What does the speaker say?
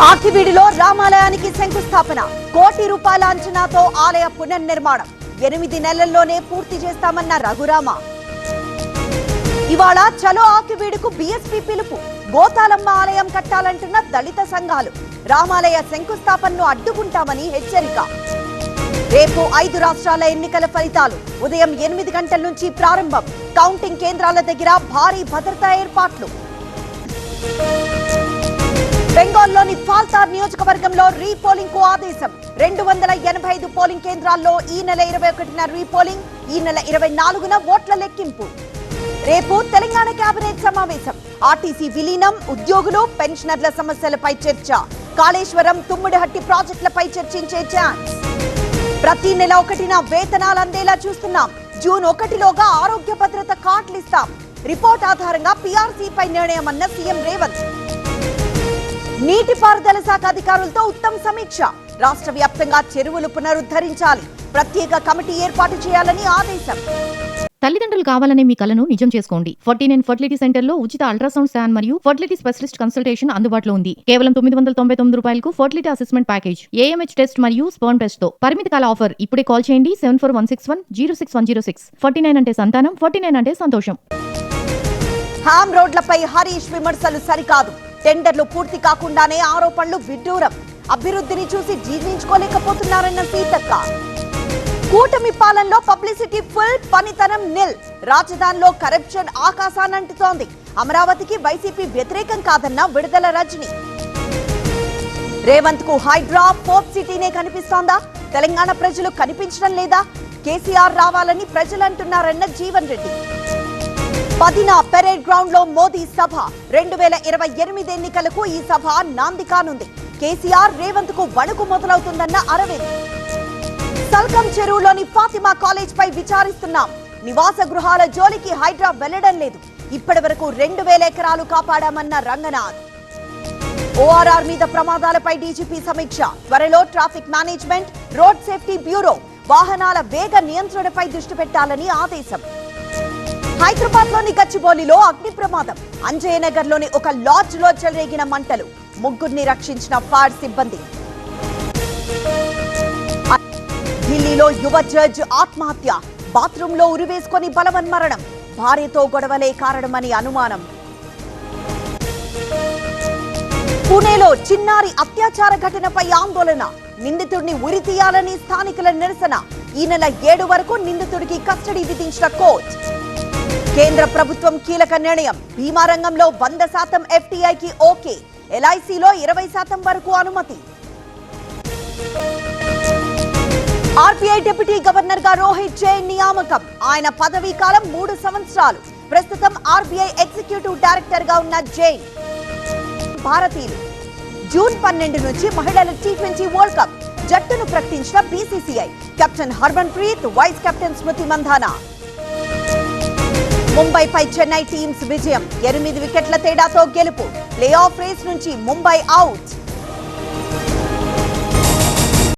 ఆకివీడిలో రామాలయానికి శంకుస్థాపన, కోటి రూపాయల అంచనాతో ఆలయ పునర్నిర్మాణం, 8 నెలల్లోనే పూర్తి చేస్తామన్న రఘురామ. ఇవాళ చలో ఆకివీడుకు బీఎస్పీ పిలుపు, గోతాలమ్మ ఆలయం కట్టాలంటున్న దళిత సంఘాలు, రామాలయ శంకుస్థాపనను అడ్డుకుంటామని హెచ్చరిక. రేపు 5 రాష్ట్రాల ఎన్నికల ఫలితాలు ఉదయం 8 గంటల నుంచి ప్రారంభం, కౌంటింగ్ కేంద్రాల దగ్గర భారీ భద్రతా ఏర్పాట్లు. బెంగాల్లోని ఫాల్తార్ నియోజకవర్గంలో రీపోలింగ్ కు ఆదేశం, 285 పోలింగ్ కేంద్రాల్లో ఈ నెల 21న రీపోలింగ్, ఈ నెల 24న ఓట్ల లెక్కింపు. రేపు తెలంగాణ కేబినెట్ సమావేశం, ఆర్టీసీ విలీనం, ఉద్యోగులు పెన్షనర్ల సమస్యలపై చర్చ, కాళేశ్వరం తుమ్మిడిహట్టి ప్రాజెక్టులపై చర్చించే ఛాన్స్. ప్రతి నెల 1న వేతనాలు అందేలా చూస్తున్నాం, జూన్ 1లోగా ఆరోగ్య భద్రత కార్డులు ఇస్తాం, రిపోర్ట్ ఆధారంగా పీఆర్సీపై నిర్ణయం అన్న సీఎం రేవంత్. నీటిపారుదల శాఖ అధికారులతో ఉత్తమ్ సమీక్ష, రాష్ట్ర వ్యాప్తంగా చెరువులు పునరుద్ధరించాలి, ప్రత్యేక కమిటీ ఏర్పాటు చేయాలని ఆదేశం. తల్లిదండ్రులు కావాలనే మీ కలను నిజం చేసుకోండి. 49 ఫర్టిలిటీ సెంటర్లో ఉచిత అల్ట్రాసౌండ్ స్కాన్ మరియు ఫర్టిలిటీ స్పెషలిస్ట్ కన్సల్టేషన్ అందుబాటులో ఉంది. కేవలం 999 రూపాయలకు fertility assessment package, AMH test మరియు స్పర్మ్ టెస్ట్ తో. పరిమితి కాల ఆఫర్. ఇప్పుడే కాల్ చేయండి 7416106106. 49 అంటే సంతానం, 49 అంటే సంతోషం. హామ్ రోడ్లపై హరీష్ విమర్శలు సరికాదు, టెండర్లు పూర్తి కాకుండానే ఆరోపణలు విడ్డూరం, అభివృద్ధిని చూసి జీర్ణించుకోలేకపోతున్నారన్న సీతక్క. కూటమి పాలనలో పబ్లిసిటీ ఫుల్, పనితనం నిల్, రాజధానిలో కరప్షన్ ఆకాశానంటుతోంది, అమరావతికి వైసీపీ వ్యతిరేకం కాదన్న విడుదల రజని. రేవంత్ కు హైడ్రా పోప్ సిటీనే కనిపిస్తోందా, తెలంగాణ ప్రజలు కనిపించడం లేదా, కేసీఆర్ రావాలని ప్రజలు అంటున్నారన్న జీవన్ రెడ్డి. 10న పెరేడ్ గ్రౌండ్ లో మోదీ సభ, 2028 ఎన్నికలకు ఈ సభ నాంది కానుంది, కేసీఆర్ రేవంత్ కు వణుకు మొదలవుతుందన్న అరవింద్. సల్కం చెరువులోని ఫాతిమా కాలేజ్ పై విచారిస్తున్నాం, నివాస గృహాల జోలికి హైడ్రా వెళ్లడం లేదు, ఇప్పటి వరకు 2000 ఎకరాలు కాపాడామన్న రంగనాథ్. ఓఆర్ఆర్ మీద ప్రమాదాలపై డీజీపీ సమీక్ష, త్వరలో traffic management, road safety bureau, వాహనాల వేగ నియంత్రణపై దృష్టి పెట్టాలని ఆదేశం. హైదరాబాద్ లోని గచ్చిబౌలిలో అగ్ని ప్రమాదం, అంజయ్యనగర్ లోని ఒక లాడ్జ్ లో చెలరేగిన మంటలు, ముగ్గురిని రక్షించిన ఫైర్ సిబ్బంది. ఢిల్లీలో యువ జడ్జ్ ఆత్మహత్య, బాత్రూమ్ లో ఉరివేసుకొని బలవన్మరణం, భార్యతో గొడవలే కారణమని అనుమానం. పూణేలో చిన్నారి అత్యాచార ఘటనపై ఆందోళన, నిందితుడిని ఉరి తీయాలని స్థానికుల నిరసన, ఈ నెల 7 వరకు నిందితుడికి కస్టడీ విధించిన కోర్టు. కేంద్ర ప్రభుత్వం కీలక నిర్ణయం, బీమా రంగంలో 100% ఎఫ్టీఐకి ఓకే, ఎల్ఐసిలో 20% వరకు అనుమతి. ఆర్బీఐ డిప్యూటీ గవర్నర్ గా రోహిత్ జైన్ నియామకం, ఆయన పదవీ కాలం 3 సంవత్సరాలు, ప్రస్తుతం ఆర్బీఐ ఎగ్జిక్యూటివ్ డైరెక్టర్ గా ఉన్న జైన్. భారతీయులు జూన్ 12 నుంచి మహిళల T20 వరల్డ్ కప్ జట్టును ప్రకటించిన BCCI, captain Harmanpreet, vice captain Smriti Mandhana. ముంబైపై చెన్నై టీమ్స్ విజయం, 8 వికెట్ల తేడాతో గెలుపు, ప్లే ఆఫ్ రేస్ నుంచి ముంబై అవుట్.